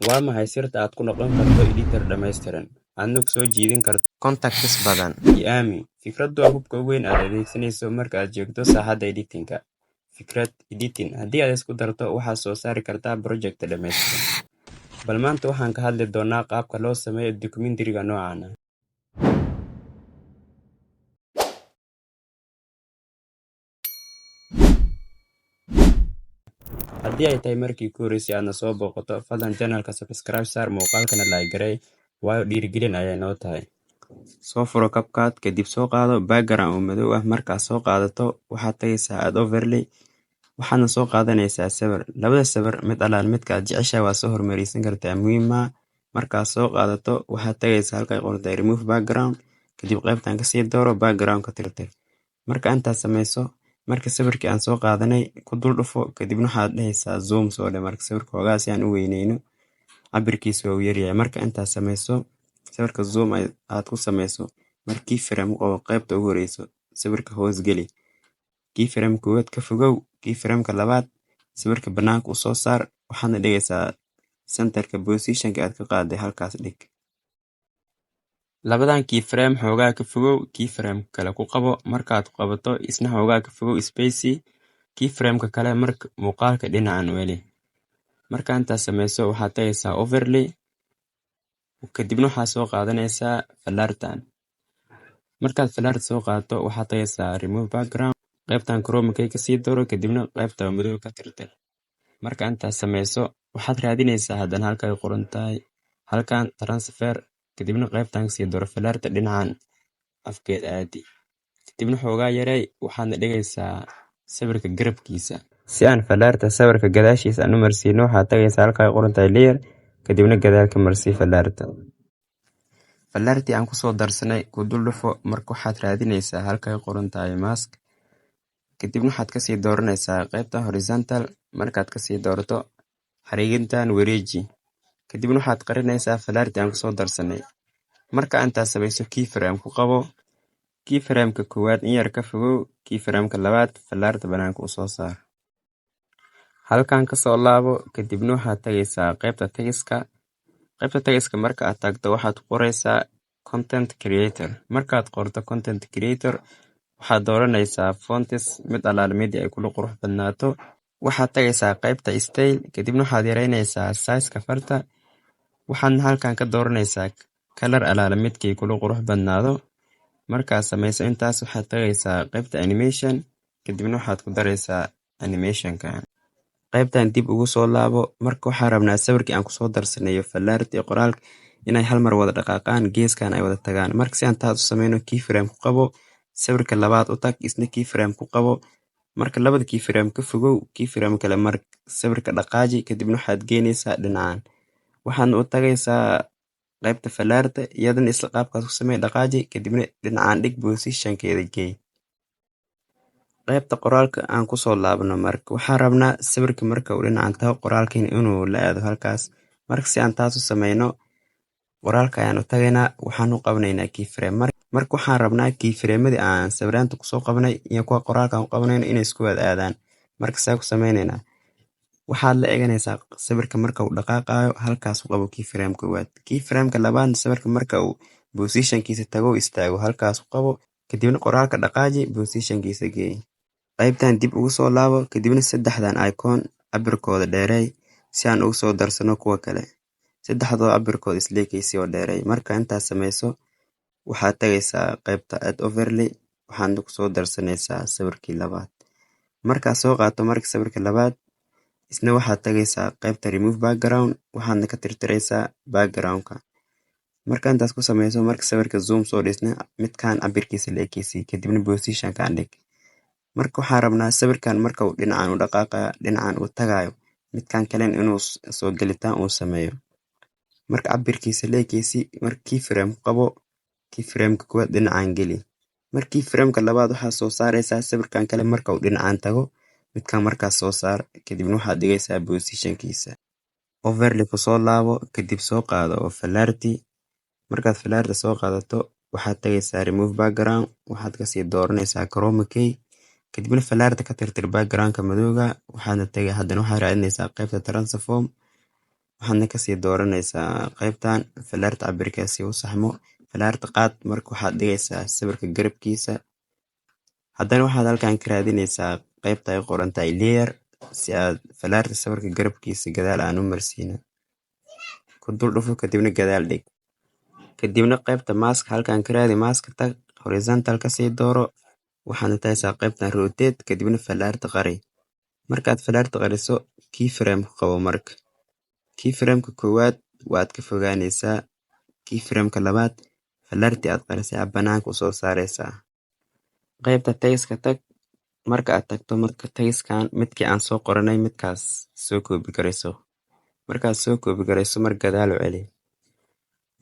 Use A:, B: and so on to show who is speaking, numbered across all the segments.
A: Waa maxay sirta aad ku noqon karto editor dhammaystiran, aadna soo jiidan karto contacts badan? I aamin, fikraddu waa hubka ugu weyn aad adeegsanayso marka aad joogto saaxadda editing-ka. Fikrad editing haddii aad isku darto waxaad soo saari kartaa project dhammaystiran. Bal maanta waxaan ka hadli doonaa qaabka loo sameeyo documentary-ga noocan ah. Haddii ay tahay markii ku horeysay aadna soo booqato, fadlan channelka subscribe saar, muuqaalkana like garee, waayo dhiirigelin ayay noo tahay. Soo furo CapCut, kadib soo qaado background oo madow ah. Markaad soo qaadato waxaad tagaysaa add overlay, waxaadna soo qaadanaysaa sawir. Labada sawir mid alaal midka aad jeceshahay waa soo hormaraysan kartaa muhiim ah. Markaad soo qaadato waxaad tagaysaa halka ay qoran tahay remove background, kadib qaybtan kasii dooro background ka tirtir. Marka intaad sameyso, marka sawirkii aan soo qaadanay ku dul dhufo, kadibna waxaad dhahaysaa zoom soo dhe. Marka sawirka hoogaa si aan u weyneyno, cabirkiisu waa u yaryahay. Marka intaad sameyso sawirka zoom aad ku sameyso, markii frame u qabo qaybta ugu horeyso sawirka hoos geli, kii frame koowaad ka fogow, kii frame-ka labaad sawirka banaanka u soo saar, waxaadna dhigaysaa centerka position-ka aad ka qaaday halkaas dhig. Labadan key frame xoogaa ka fogow, key frame kale ku qabo. Markaad ku qabato isna xoogaa ka fogow space, key frame-ka kale marka muuqaalka dhinacan weli. Marka intaad sameyso waxaad tagaysaa overlay, kadibna waxaad soo qaadanaysaa falartan. Markaad falarta soo qaadato waxaad tagaysaa remove background, qaybtan chroma key kasii dooro, kadibna qaybta madow ka tirtir. Marka intaad sameyso waxaad raadinaysaa haddana halka ay qoran tahay halkan transfer, kadibna qaybtan kasii dooro falarta dhinacan afkeed aadi, kadibna xoogaa yaray waxaadna dhigaysaa sawirka garabkiisa. Si aan falarta sawirka gadaashiisa aan u marsiino waxaad tagaysaa halka ay qoran tahay layer, kadibna gadaal ka marsii falarta. Falartii aan kusoo darsanay ku dul dhufo. Marka waxaad raadinaysaa halka ay qoran tahay mask, kadibna waxaad kasii dooranaysaa qaybta horizontal. Markaad kasii doorato xariiqintan wareeji, kadibna waxaad qarinaysaa falartii aan kusoo darsanay. Marka intaad sameyso key frame ku qabo, key frame-ka koowaad in yar ka fogow, key frame-ka labaad falarta banaanka u soo saar. Halkan kasoo laabo, kadibna waxaad tagaysaa qaybta tegiska. Qaybta tegiska marka aad tagto waxaad qoraysaa content creator. Markaad qorto content creator waxaad dooranaysaa fonts mid alaal midi ay kula qurux badnaato. Waxaad tagaysaa qaybta style, kadibna waxaad yareynaysaa size-ka farta. Waxaadna halkan ka dooranaysaa color alaal midkii kula qurux badnaado. Markaad sameyso intaas waxaad tagaysaa qaybta animation, kadibna waxaad ku daraysaa animation-ka. Qaybtan dib ugu soo laabo. Marka waxaan rabnaa sawirkii aan kusoo darsanayo falarta iyo qoraalka inay hal mar wada dhaqaaqaan, geeskan ay wada tagaan. Marka si aan taas u sameyno, key frame ku qabo, sawirka labaad u tag, isna key frame ku qabo. Marka labada key frame ka fogow, key frame kale marka sawirka dhaqaaji, kadibna waxaad geynaysaa dhinacan. Waxaadna u tagaysaa qaybta falarta, iyadana isla qaabkaas ku samee, dhaqaaji, kadibna dhinacan dhig position-keeda geey. Qaybta qoraalka aan kusoo laabno. Marka waxaan rabnaa sawirka marka uu dhinacan taho qoraalkiina inuu la aado halkaas. Marka si aan taas u sameyno, qoraalka ayaan u tagaynaa, waxaan u qabanaynaa key frame. Marka waxaan rabnaa key frame-madii aan sawiraanta kusoo qabanay iyo kuwa qoraalka aan u qabanayno inay isku wada aadaan. Marka saa ku sameynaynaa, waxaad la eeganaysaa sawirka marka uu dhaqaaqayo halkaas u qabo key frame koowaad. Key frame-ka labaadna sawirka marka uu position-kiisa tago istaago halkaas u qabo, kadibna qoraalka dhaqaaji, position-kiisa geey. Qaybtan dib ugu soo laabo, kadibna saddexdan icon cabirkooda dheereey si aan ugu soo darsano kuwa kale. Saddexdooda cabirkooda isleekaysi oo dheereey. Marka intaad sameyso waxaad tagaysaa qaybta add overlay, waxaadna ku soo darsanaysaa sawirkii labaad. Markaad soo qaato marka sawirka labaad, isna waxaad tagaysaa qaybta remove background, waxaadna ka tirtiraysaa background-ka. Marka intaas ku sameyso, marka sawirka zoom soo dhisna midkaan cabirkiisa leekaysi, kadibna position-kaan dhig. Marka waxaan rabnaa sawirkan marka uu dhinacan u dhaqaaqayo, dhinacan uu tagayo, midkaan kalen inuu soo gelitaan uu sameeyo. Marka cabirkiisa leekaysi, marka key frame ku qabo, key frame-ka koowaad dhinacan geli. Marka key frame-ka labaad waxaad soo saaraysaa sawirkan kale marka uu dhinacan tago, midkaan markaas soo saar, kadibna waxaad dhigaysaa position-kiisa. Overlay ku soo laabo, kadib soo qaado oo falarti. Markaad falarta soo qaadato waxaad tagaysaa remove background, waxaad kasii dooranaysaa chroma key, kadibna falarta ka tirtir background-ka madowga. Waxaadna tagay haddana waxaad raadinaysaa qaybta transform, waxaadna kasii dooranaysaa qaybtan falaarta cabirka si u saxmo. Falaarta qaad marka waxaad dhigaysaa sawirka garabkiisa. Haddana waxaad halkan ka raadinaysaa qaybta ay qoran tahay layer si aad falaarta sawirka garabkiisa gadaal aan u marsiino. Ku dul dhufo kadibna gadaal dhig. Kadibna qaybta mask halkan ka raadi mask tag horizontal ka sii dooro. Waxaadna tagaysaa qaybtan rotate kadibna falaarta qari. Markaad falaarta qariso keyframe ku qabo marka. Keyframe-ka koowaad waad ka fogaanaysaa. Keyframe-ka labaad falaartii aad qarisay aad banaanka u soo saaraysaa. Qaybta text-ka tag. Marka aad tagto marka text-kan midkii aan soo qoranay midkaas soo koobi garayso. Markaad soo koobi garayso mar gadaal u celi.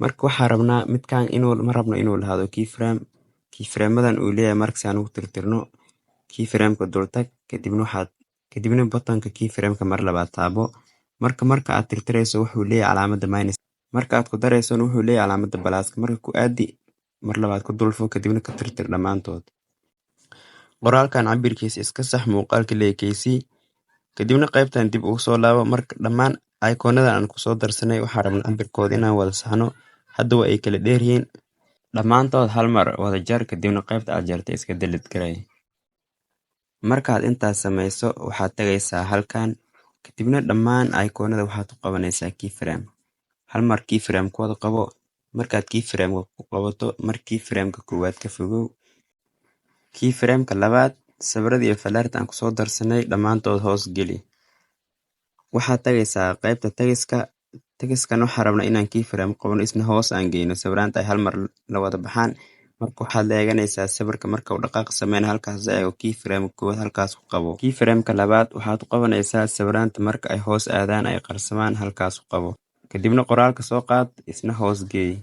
A: Marka waxaa rabnaa midkaan ma rabno inuu lahaado keyframe. Keyframe-madan uu leeyahay marka si aan ugu tirtirno keyframe-ka dul tag kadibna button-ka keyframe-ka mar labaad taabo. Marka aad tirtirayso wuxuu leeyahay calaamadda minus. Marka aad ku daraysona wuxuu leeyahay calaamadda plus. Marka ku aadi mar labaad ku dulfo kadibna ka tirtir dhammaantood. Qoraalkan cabirkiisa iska sax muuqaalka leeyahay kadibna qaybtan dib ugu soo laabo. Marka dhammaan icon-nadan aan ku soo darsanay waxaa rabnaa cabirkooda inaan wada saxno. Hadda waa ay kala dheer yihiin dhammaantood hal mar wada jar kadibna qaybta aad jartay iska delete garay. Markaad intaas samayso waxaad tagaysaa halkan kadibna dhammaan icon-nada waxaad ku qabanaysaa keyframe. Hal mar keyframe ku wada qabo. Markaad keyframe-ka ku qabato mar keyframe-ka koowaad ka fogow. Keyframe-ka labaad sawirada iyo falaarta aan ku soo darsanay dhammaantood hoos geli. Waxaad tagaysaa qaybta text-kan waxaa rabnaa inaan keyframe qabno isna hoos aan geyno sawiraanta ay hal mar la wada baxaan. Marka waxaad la eeganaysaa sawirka marka uu dhaqaaq sameeyna halkaas eego keyframe-ka koowaad halkaas ku qabo. Keyframe-ka labaad waxaad u qabanaysaa sawiraanta marka ay hoos aadaan ay qarsamaan halkaas ku qabo. Kadibna qoraalka soo qaad isna hoos geey.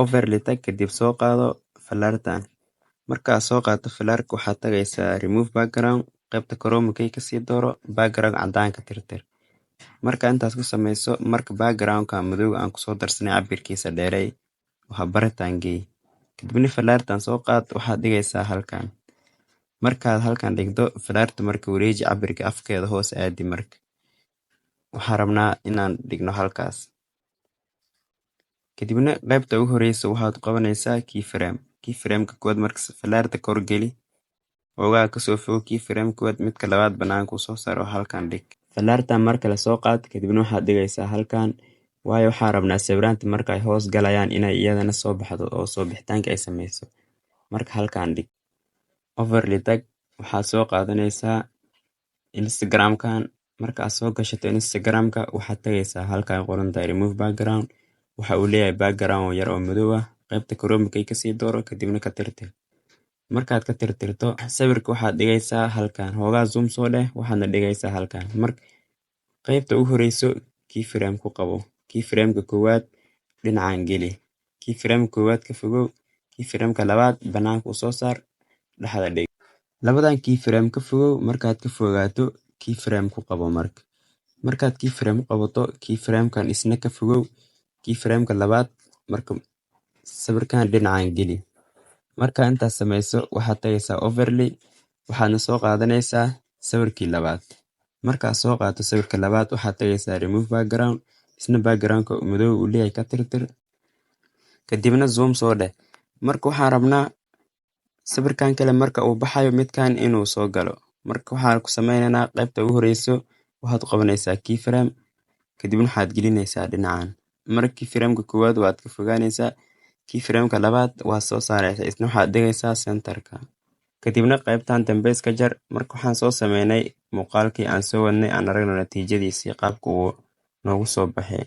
A: Overlay tag kadib soo qaado falaartan. Markaad soo qaato falaarka waxaad tagaysaa remove background. Qaybta chroma key ka sii dooro background cadaanka tirtir. Marka intaas ku samayso marka background-ka madowga aan ku soo darsanay cabirkiisa dheeray waxa baritaan geey. Kadibna falaartan soo qaad waxaad dhigaysaa halkan. Markaad halkan dhigdo falaarta marka wareeji cabirka afkeeda hoos aadi marka. Waxaa rabnaa inaan dhigno halkaas. Kadibna qaybta ugu horeysa waxaad qabanaysaa keyframe. Keyframe-ka koowaad marka falaarta kor geli. Oogaa ka soo fogo keyframe-ka koowaad midka labaad banaanka u soo saaro halkan dhig. Falaartan marka la soo qaad kadibna waxaad dhigaysaa halkan. Waayo waxaa rabnaa sawiraanta marka ay hoos galayaan inay iyadana soo baxdo oo soo bixitaanka ay samayso. Marka halkan dhig. Overlay tag waxaad soo qaadanaysaa Instagram-kan. Marka aad soo gashato Instagram-ka waxaad tagaysaa halkan qoran tahay remove background. Waxa uu leeyahay background yar oo madow ah. Qaybta chroma key ka sii dooro kadibna ka tirtir. Markaad ka tirtirto sawirka waxaad dhigaysaa halkan. Hoogaa zoom soo dheh waxaadna dhigaysaa halkan. Marka qaybta ugu horeyso keyframe ku qabo. Keyframe-ka koowaad dhinacaan geli. Keyframe-ka koowaad ka fogow. Keyframe-ka labaad banaanka u soo saar dhexda dhig. Labadan keyframe ka fogow markaad ka fogaato keyframe ku qabo marka. Markaad keyframe ku qabato keyframe-kan isna ka fogow. Keyframe-ka labaad marka sawirkan dhinacaan geli. Marka intaas samayso waxaad tagaysaa overlay waxaadna soo qaadanaysaa sawirkii labaad. Markaad soo qaato sawirka labaad waxaad tagaysaa remove background. Isna background-ka madow uu leeyahay ka tirtir. Kadibna zoom soo dheh. Marka waxaan rabnaa sawirkan kale marka uu baxayo midkan inuu soo galo. Marka waxaan ku sameynaynaa qaybta ugu horeyso waxaad u qabanaysaa keyframe. Kadibna waxaad gelinaysaa dhinacan. Marka keyframe-ka koowaad waad ka fogaanaysaa. Keyframe-ka labaad waa soo saaraysaa isna waxaad dhigaysaa center-ka. Kadibna qaybtan dambe iska jar. Marka waxaan soo sameynay muuqaalkii aan soo wadnay aan aragno natiijadiisii qaabka uu noogu soo baxay.